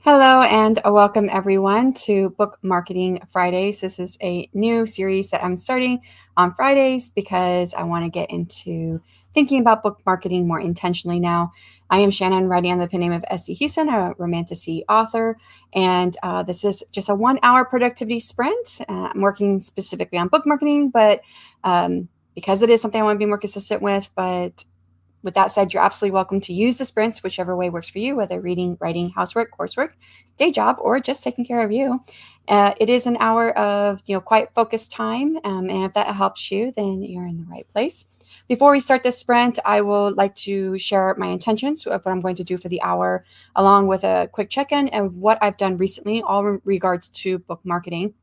Hello and welcome everyone to Book Marketing Fridays. This is a new series that I'm starting on Fridays because I want to get into thinking about book marketing more intentionally now. I am Shanon, writing under the pen name of S.C. Huston, a romantasy author, and this is just a 1 hour productivity sprint. I'm working specifically on book marketing, but because it is something I want to be more consistent with that said, you're absolutely welcome to use the sprints whichever way works for you, whether reading, writing, housework, coursework, day job, or just taking care of you. It is an hour of quite focused time, and if that helps you, then you're in the right place. Before we start this sprint, I will like to share my intentions of what I'm going to do for the hour, along with a quick check-in of what I've done recently, all in regards to book marketing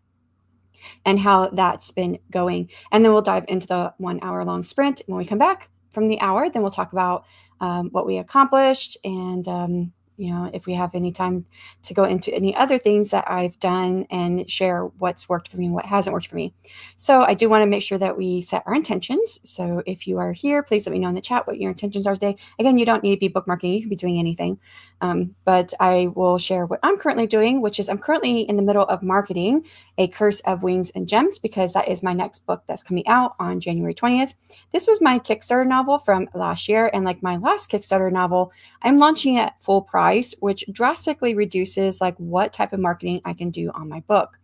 and how that's been going. And then we'll dive into the 1 hour long sprint. When we come back from the hour, then we'll talk about what we accomplished and if we have any time to go into any other things that I've done and share what's worked for me and what hasn't worked for me. So I do want to make sure that we set our intentions. So if you are here, please let me know in the chat what your intentions are today. Again, you don't need to be bookmarking. You can be doing anything. But I will share what I'm currently doing, which is I'm currently in the middle of marketing A Curse of Wings and Gems because that is my next book that's coming out on January 20th. This was my Kickstarter novel from last year. And like my last Kickstarter novel, I'm launching it at full price, which drastically reduces like what type of marketing I can do on my book.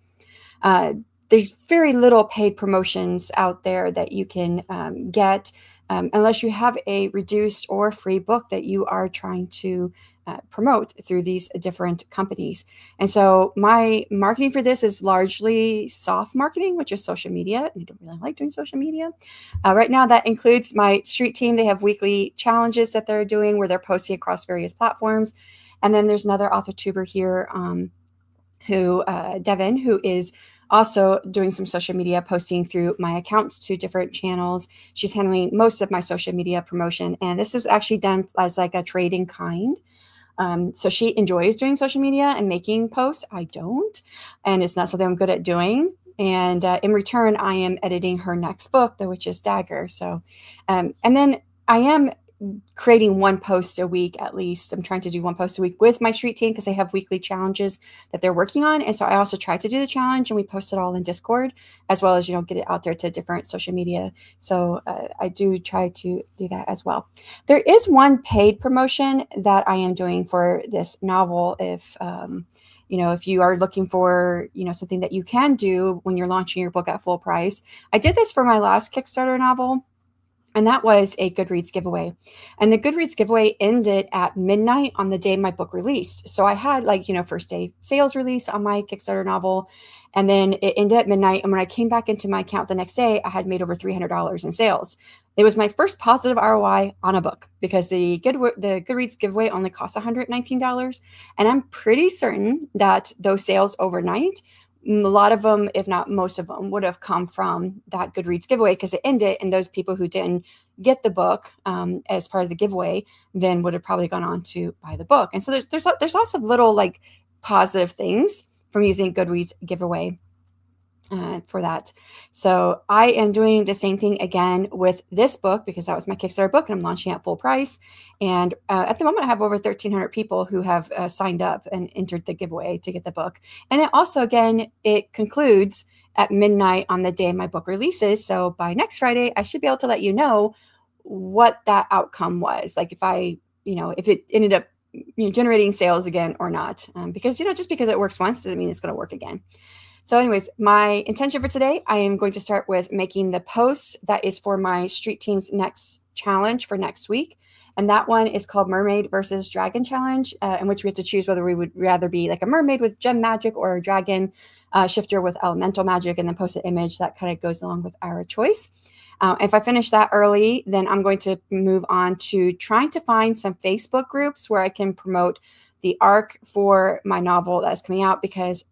There's very little paid promotions out there that you can get unless you have a reduced or free book that you are trying to promote through these different companies. And so my marketing for this is largely soft marketing, which is social media. And I don't really like doing social media. Right now, that includes my street team. They have weekly challenges that they're doing where they're posting across various platforms. And then there's another author tuber here Devin, who is also doing some social media posting through my accounts to different channels. She's handling most of my social media promotion. And this is actually done as like a trade in kind. So she enjoys doing social media and making posts. I don't. And it's not something I'm good at doing. And in return, I am editing her next book, The Witch's Dagger. So, and then I am creating one post a week at least. I'm trying to do one post a week with my street team because they have weekly challenges that they're working on. And so I also try to do the challenge and we post it all in Discord as well as, get it out there to different social media. So I do try to do that as well. There is one paid promotion that I am doing for this novel. If you are looking for, something that you can do when you're launching your book at full price. I did this for my last Kickstarter novel. And that was a Goodreads giveaway. And the Goodreads giveaway ended at midnight on the day my book released. So I had first day sales release on my Kickstarter novel. And then it ended at midnight. And when I came back into my account the next day, I had made over $300 in sales. It was my first positive ROI on a book because the Goodreads giveaway only cost $119. And I'm pretty certain that those sales overnight, a lot of them, if not most of them, would have come from that Goodreads giveaway because it ended, and those people who didn't get the book as part of the giveaway then would have probably gone on to buy the book. And so there's lots of little like positive things from using Goodreads giveaway for that. So I am doing the same thing again with this book because that was my Kickstarter book and I'm launching at full price. And at the moment I have over 1,300 people who have signed up and entered the giveaway to get the book. And it also, again, it concludes at midnight on the day my book releases. So by next Friday, I should be able to let you know what that outcome was. Like if it ended up generating sales again or not. Because, just because it works once doesn't mean it's going to work again. So anyways, my intention for today, I am going to start with making the post that is for my street team's next challenge for next week. And that one is called Mermaid versus Dragon Challenge, in which we have to choose whether we would rather be like a mermaid with gem magic or a dragon shifter with elemental magic, and then post an image that kind of goes along with our choice. If I finish that early, then I'm going to move on to trying to find some Facebook groups where I can promote the arc for my novel that's coming out because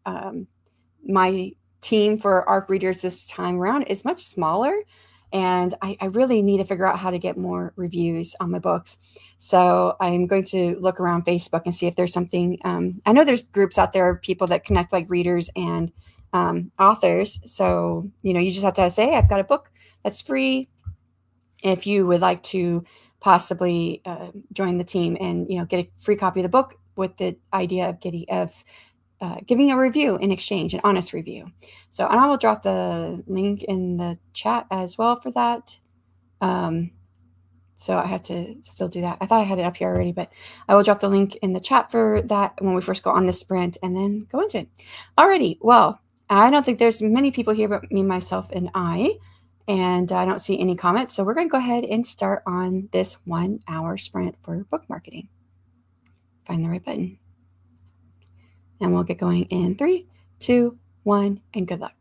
my team for ARC readers this time around is much smaller, and I really need to figure out how to get more reviews on my books. So I'm going to look around Facebook and see if there's something. I know there's groups out there of people that connect like readers and authors. So, you just have to say, hey, I've got a book that's free. If you would like to possibly join the team and get a free copy of the book, with the idea of giving a review in exchange, an honest review. So, and I will drop the link in the chat as well for that. So I have to still do that. I thought I had it up here already, but I will drop the link in the chat for that when we first go on the sprint and then go into it. Alrighty. Well, I don't think there's many people here but me, myself, and I don't see any comments. So we're going to go ahead and start on this 1 hour sprint for book marketing. Find the right button. And we'll get going in 3, 2, 1, and good luck.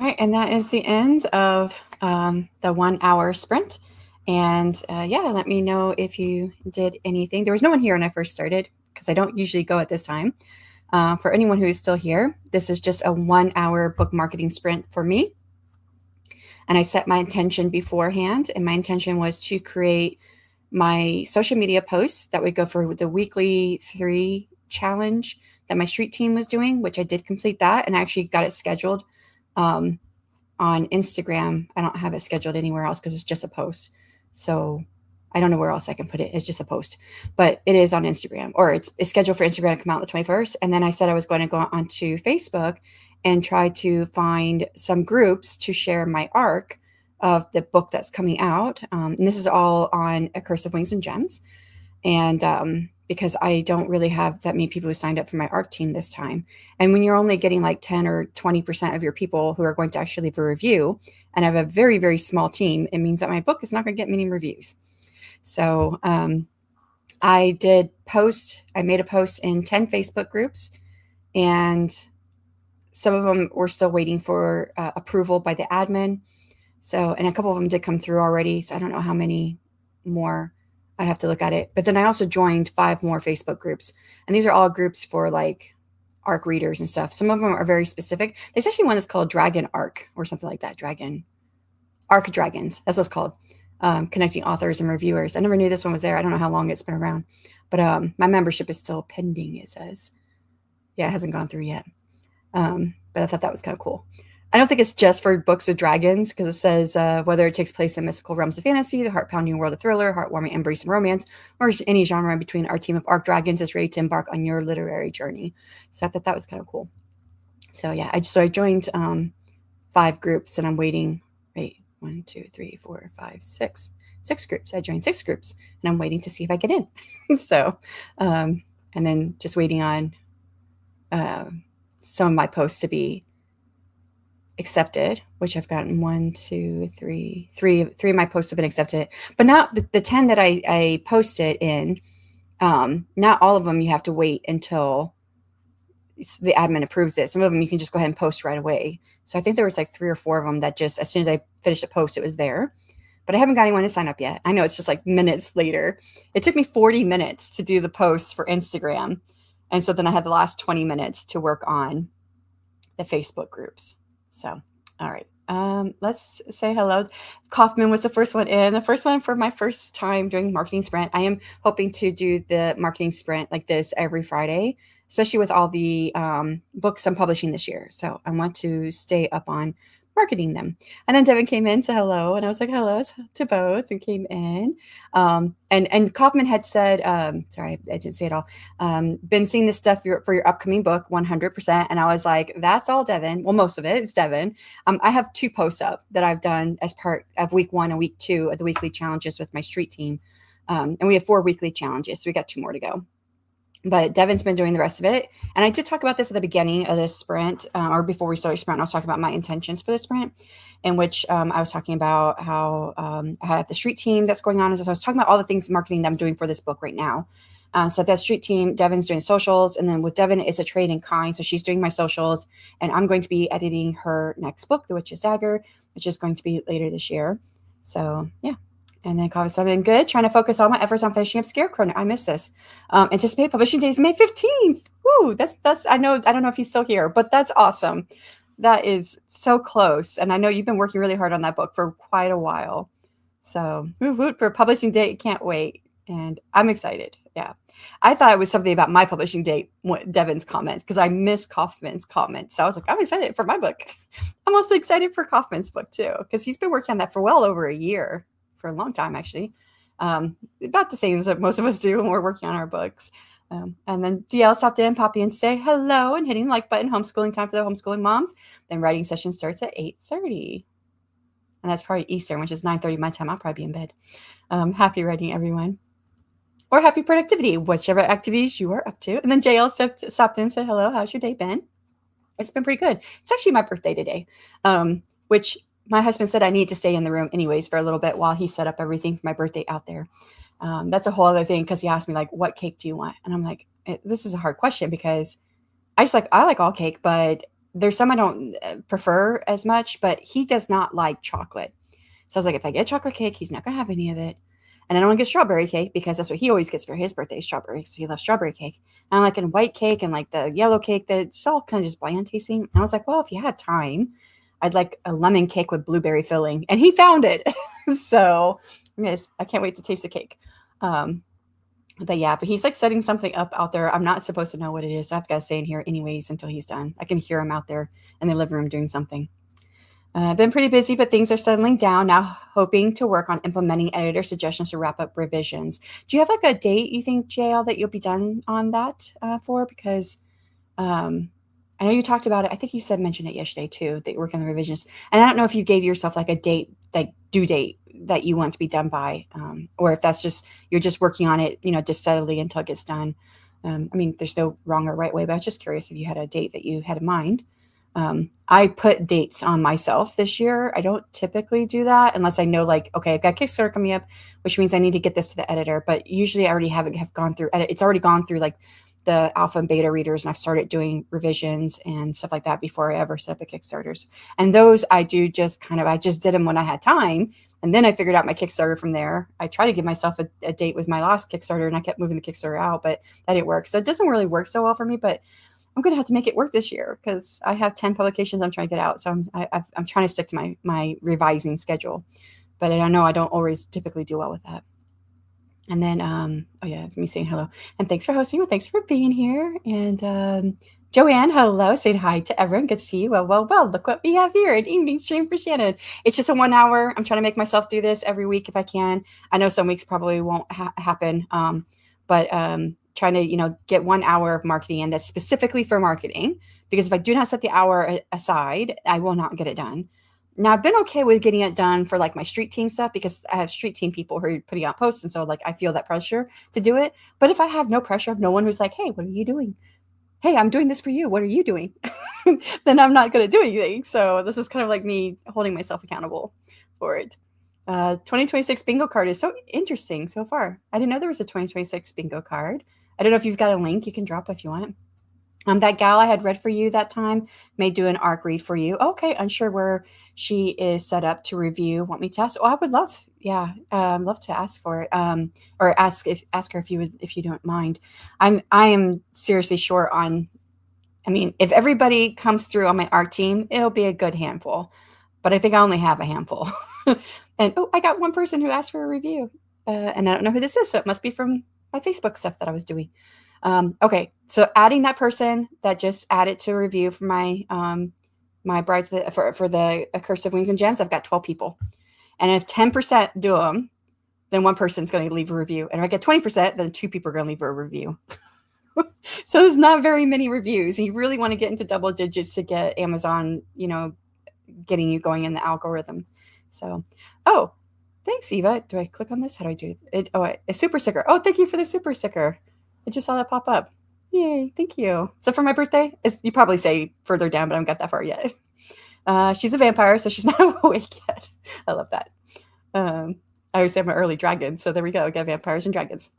All right, and that is the end of the 1 hour sprint. And yeah, let me know if you did anything. There was no one here when I first started because I don't usually go at this time. For anyone who is still here, this is just a 1 hour book marketing sprint for me. And I set my intention beforehand, and my intention was to create my social media posts that would go for the weekly 3 challenge that my street team was doing, which I did complete that, and I actually got it scheduled um, on Instagram. I don't have it scheduled anywhere else because it's just a post. So I don't know where else I can put it. It's just a post, but it is on Instagram, or it's scheduled for Instagram to come out on the 21st. And then I said I was going to go onto Facebook and try to find some groups to share my arc of the book that's coming out. And this is all on A Curse of Wings and Gems. And because I don't really have that many people who signed up for my ARC team this time. And when you're only getting like 10 or 20% of your people who are going to actually leave a review, and I have a very, very small team, it means that my book is not going to get many reviews. So I made a post in 10 Facebook groups, and some of them were still waiting for approval by the admin. So, and a couple of them did come through already. So I don't know how many more. I'd have to look at it. But then I also joined 5 more Facebook groups. And these are all groups for like ARC readers and stuff. Some of them are very specific. There's actually one that's called Dragon ARC or something like that. ARC Dragons. That's what it's called. Connecting authors and reviewers. I never knew this one was there. I don't know how long it's been around. But my membership is still pending, it says. Yeah, it hasn't gone through yet. But I thought that was kind of cool. I don't think it's just for books with dragons, because it says whether it takes place in mystical realms of fantasy, the heart-pounding world of thriller, heartwarming embrace of romance, or any genre in between, our team of ARC Dragons is ready to embark on your literary journey. So I thought that was kind of cool. So yeah, I joined 5 groups, and I'm waiting. Wait, 1, 2, 3, 4, 5, 6. 6 groups. I joined 6 groups, and I'm waiting to see if I get in. So, and then just waiting on some of my posts to be accepted, which I've gotten 1, 2, 3 of my posts have been accepted, but not the 10 that I posted in. Not all of them you have to wait until the admin approves it. Some of them you can just go ahead and post right away. So I think there was like 3 or 4 of them that just, as soon as I finished a post, it was there. But I haven't got anyone to sign up yet. I know it's just like minutes later. It took me 40 minutes to do the posts for Instagram. And so then I had the last 20 minutes to work on the Facebook groups. So, all right. Let's say hello. Kaufman was the first one in. The first one for my first time doing marketing sprint. I am hoping to do the marketing sprint like this every Friday, especially with all the books I'm publishing this year. So I want to stay up on marketing them. And then Devin came in, said hello, and I was like, hello to both, and came in. And Kaufman had said, sorry, I didn't say it all, been seeing this stuff for your upcoming book, 100%. And I was like, that's all Devin. Well, most of it is Devin. I have 2 posts up that I've done as part of week 1 and week 2 of the weekly challenges with my street team. And we have 4 weekly challenges, so we got 2 more to go. But Devin's been doing the rest of it. And I did talk about this at the beginning of this sprint, or before we started sprint. I was talking about my intentions for the sprint, in which I was talking about how I have the street team that's going on. So I was talking about all the things marketing that I'm doing for this book right now. So that street team, Devin's doing socials. And then with Devin, it's a trade in kind. So she's doing my socials. And I'm going to be editing her next book, The Witch's Dagger, which is going to be later this year. So yeah. And then I've been good, trying to focus all my efforts on finishing up Scarecrow. I miss this. Anticipate publishing date is May 15th. Woo, that's I don't know if he's still here, but that's awesome. That is so close. And I know you've been working really hard on that book for quite a while. So woot for publishing date. Can't wait. And I'm excited. Yeah. I thought it was something about my publishing date, Devin's comments, because I miss Kaufman's comments. So I was like, I'm excited for my book. I'm also excited for Kaufman's book too, because he's been working on that for well over a year. For a long time, actually. About the same as most of us do when we're working on our books. And then DL stopped in, popping in to say hello and hitting the like button. Homeschooling time for the homeschooling moms. Then writing session starts at 8:30. And that's probably Eastern, which is 9:30 my time. I'll probably be in bed. Happy writing, everyone. Or happy productivity, whichever activities you are up to. And then JL stopped in and said hello. How's your day been? It's been pretty good. It's actually my birthday today, which my husband said I need to stay in the room anyways for a little bit while he set up everything for my birthday out there. That's a whole other thing, because he asked me like, what cake do you want? And I'm like, this is a hard question, because I like all cake, but there's some I don't prefer as much, but he does not like chocolate. So I was like, if I get chocolate cake, he's not gonna have any of it. And I don't want to get strawberry cake because that's what he always gets for his birthday, strawberry, because he loves strawberry cake. And I'm like, in white cake and like the yellow cake, that's all kind of just bland tasting. And I was like, well, if you had time, I'd like a lemon cake with blueberry filling. And he found it. So yes, I can't wait to taste the cake. Um, but yeah, but he's like setting something up out there. I'm not supposed to know what it is. So I've got to stay in here anyways until he's done. I can hear him out there in the living room doing something. I've been pretty busy, but things are settling down now, hoping to work on implementing editor suggestions to wrap up revisions. Do you have like a date you think, JL, that you'll be done on that for? Because um, I know you talked about it. I think you said mentioned it yesterday too, that you work on the revisions. And I don't know if you gave yourself like a date, like due date that you want to be done by, or if that's just you're just working on it, just steadily until it gets done. I mean, there's no wrong or right way, but I was just curious if you had a date that you had in mind. I put dates on myself this year. I don't typically do that unless I know, like, okay, I've got Kickstarter coming up, which means I need to get this to the editor. But usually, I already have gone through edit. It's already gone through like the alpha and beta readers, and I've started doing revisions and stuff like that before I ever set up a Kickstarters. And those I do just I just did them when I had time, and then I figured out my Kickstarter from there. I try to give myself a date with my last Kickstarter, and I kept moving the Kickstarter out, but that didn't work. So it doesn't really work so well for me, but I'm going to have to make it work this year because I have 10 publications I'm trying to get out. So I'm trying to stick to my revising schedule, but I know I don't always typically do well with that. And then, oh yeah, me saying hello and thanks for hosting. Well, thanks for being here. And Joanne, hello, saying hi to everyone. Good to see you. Well, look what we have here, an evening stream for Shanon. It's just a 1 hour. I'm trying to make myself do this every week if I can. I know some weeks probably won't happen, but trying to get 1 hour of marketing in that's specifically for marketing, because if I do not set the hour aside, I will not get it done. Now I've been okay with getting it done for like my street team stuff because I have street team people who are putting out posts, and so like I feel that pressure to do it. But if I have no pressure, of no one who's like, hey, what are you doing? Hey, I'm doing this for you, what are you doing? Then I'm not going to do anything. So this is kind of like me holding myself accountable for it. 2026 bingo card is so interesting so far. I didn't know there was a 2026 bingo card. I don't know if you've got a link you can drop if you want. That gal I had read for you that time may do an ARC read for you. Okay, unsure where she is set up to review. Want me to ask? Oh, I would love, yeah, love to ask for it. Or ask her if you don't mind. I am seriously short on. I mean, if everybody comes through on my ARC team, it'll be a good handful. But I think I only have a handful. And I got one person who asked for a review, and I don't know who this is, so it must be from my Facebook stuff that I was doing. Okay, so adding that person that just added to a review for my my brides for the A Curse of Wings and Gems, I've got 12 people, and if 10% do them, then one person's going to leave a review, and if I get 20%, then 2 people are going to leave a review. So there's not very many reviews, and you really want to get into double digits to get Amazon, getting you going in the algorithm. So, oh, thanks, Eva. Do I click on this? How do I do it? Oh, a super sticker. Oh, thank you for the super sticker. I just saw that pop up. Yay, thank you. So for my birthday, you probably say further down, but I haven't got that far yet. She's a vampire, so she's not awake yet. I love that. I always say I'm an early dragon, so there we go. Got vampires and dragons.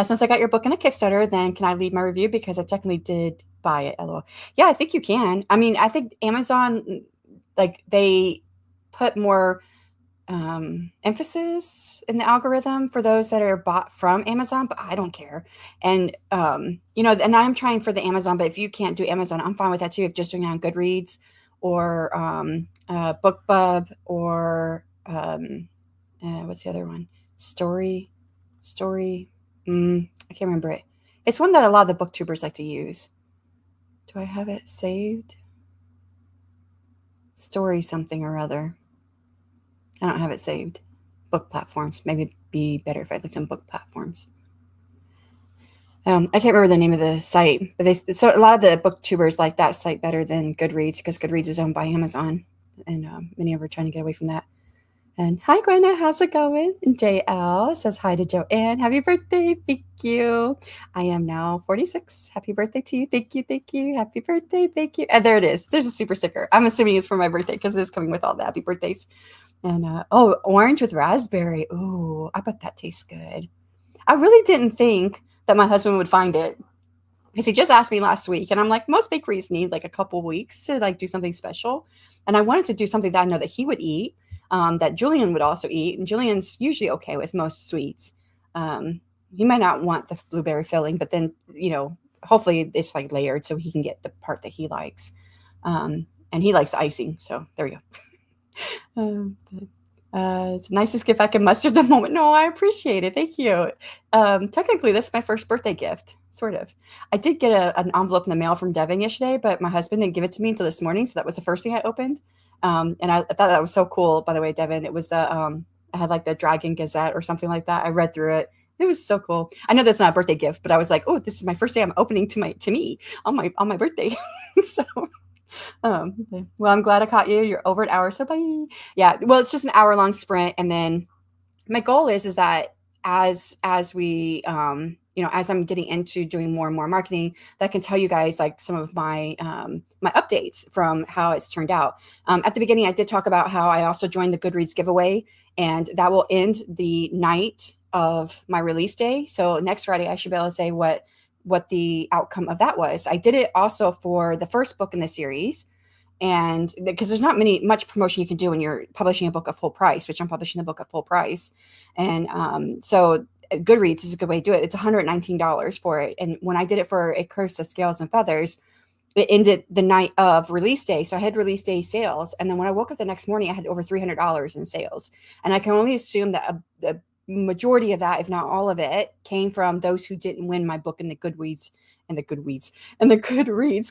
Since I got your book in a Kickstarter, then can I leave my review because I technically did buy it? LOL. Yeah, I think you can. I mean, I think Amazon, like, they put more emphasis in the algorithm for those that are bought from Amazon, but I don't care. And and I'm trying for the Amazon, but if you can't do Amazon, I'm fine with that too. If just doing it on Goodreads or BookBub or what's the other one? Story. I can't remember it. It's one that a lot of the booktubers like to use. Do I have it saved? Story something or other. I don't have it saved. Book platforms. Maybe it'd be better if I looked on book platforms. I can't remember the name of the site, but so a lot of the booktubers like that site better than Goodreads because Goodreads is owned by Amazon, and many of them are trying to get away from that. And hi, Gwenna, how's it going? And JL says hi to Joanne. Happy birthday. Thank you. I am now 46. Happy birthday to you. Thank you. Thank you. Happy birthday. Thank you. And there it is. There's a super sticker. I'm assuming it's for my birthday because it's coming with all the happy birthdays. And orange with raspberry. Ooh, I bet that tastes good. I really didn't think that my husband would find it. because he just asked me last week, and I'm like, most bakeries need like a couple weeks to like do something special, and I wanted to do something that I know that he would eat, that Julian would also eat, and Julian's usually okay with most sweets. Um, he might not want the blueberry filling, but then hopefully it's like layered so he can get the part that he likes, and he likes icing. So there we go. It's the nicest gift I can muster at the moment. No, I appreciate it. Thank you. Technically, this is my first birthday gift, sort of. I did get an envelope in the mail from Devin yesterday, but my husband didn't give it to me until this morning, so that was the first thing I opened. And I thought that was so cool, by the way, Devin. It was I had like the Dragon Gazette or something like that. I read through it. It was so cool. I know that's not a birthday gift, but I was like, oh, this is my first day I'm opening to me on my birthday. So well, I'm glad I caught you. You're over an hour, so bye. Yeah, well, it's just an hour-long sprint, and then my goal is that as we as I'm getting into doing more and more marketing, that I can tell you guys like some of my my updates from how it's turned out. At the beginning, I did talk about how I also joined the Goodreads giveaway, and that will end the night of my release day. So next Friday, I should be able to say what the outcome of that was. I did it also for the first book in the series, and because there's not much promotion you can do when you're publishing a book at full price, which I'm publishing the book at full price. And so Goodreads is a good way to do it. It's $119 for it. And when I did it for A Curse of Scales and Feathers, it ended the night of release day. So I had release day sales. And then when I woke up the next morning, I had over $300 in sales. And I can only assume that the majority of that, if not all of it, came from those who didn't win my book in the Goodreads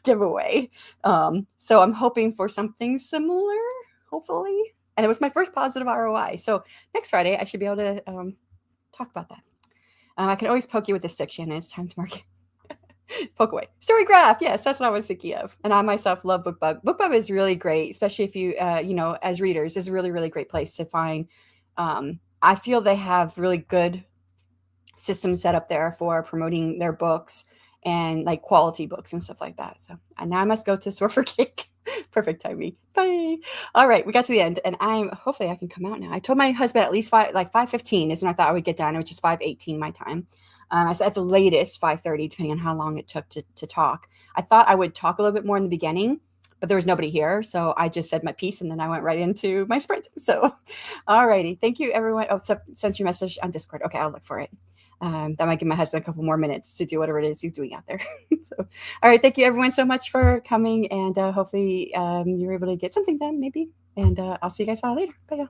giveaway. So I'm hoping for something similar, hopefully. And it was my first positive ROI. So next Friday, I should be able to talk about that. I can always poke you with the stick, Shannon. It's time to market. Poke away. Story graph. Yes, that's what I was thinking of. And I myself love BookBub. BookBub is really great, especially if you, as readers, is a really, really great place to find. I feel they have really good systems set up there for promoting their books and like quality books and stuff like that. So and now I must go to store for cake. Perfect timing. Bye. All right, we got to the end, and hopefully I can come out now. I told my husband at least 5:15 is when I thought I would get done, which is 5:18 my time. I said at the latest 5:30, depending on how long it took to talk. I thought I would talk a little bit more in the beginning, but there was nobody here, so I just said my piece, and then I went right into my sprint. So, all righty, thank you, everyone. Oh, sent your message on Discord. Okay, I'll look for it. That might give my husband a couple more minutes to do whatever it is he's doing out there. So, all right, thank you everyone so much for coming, and hopefully you're able to get something done, maybe. And I'll see you guys all later. Bye, y'all.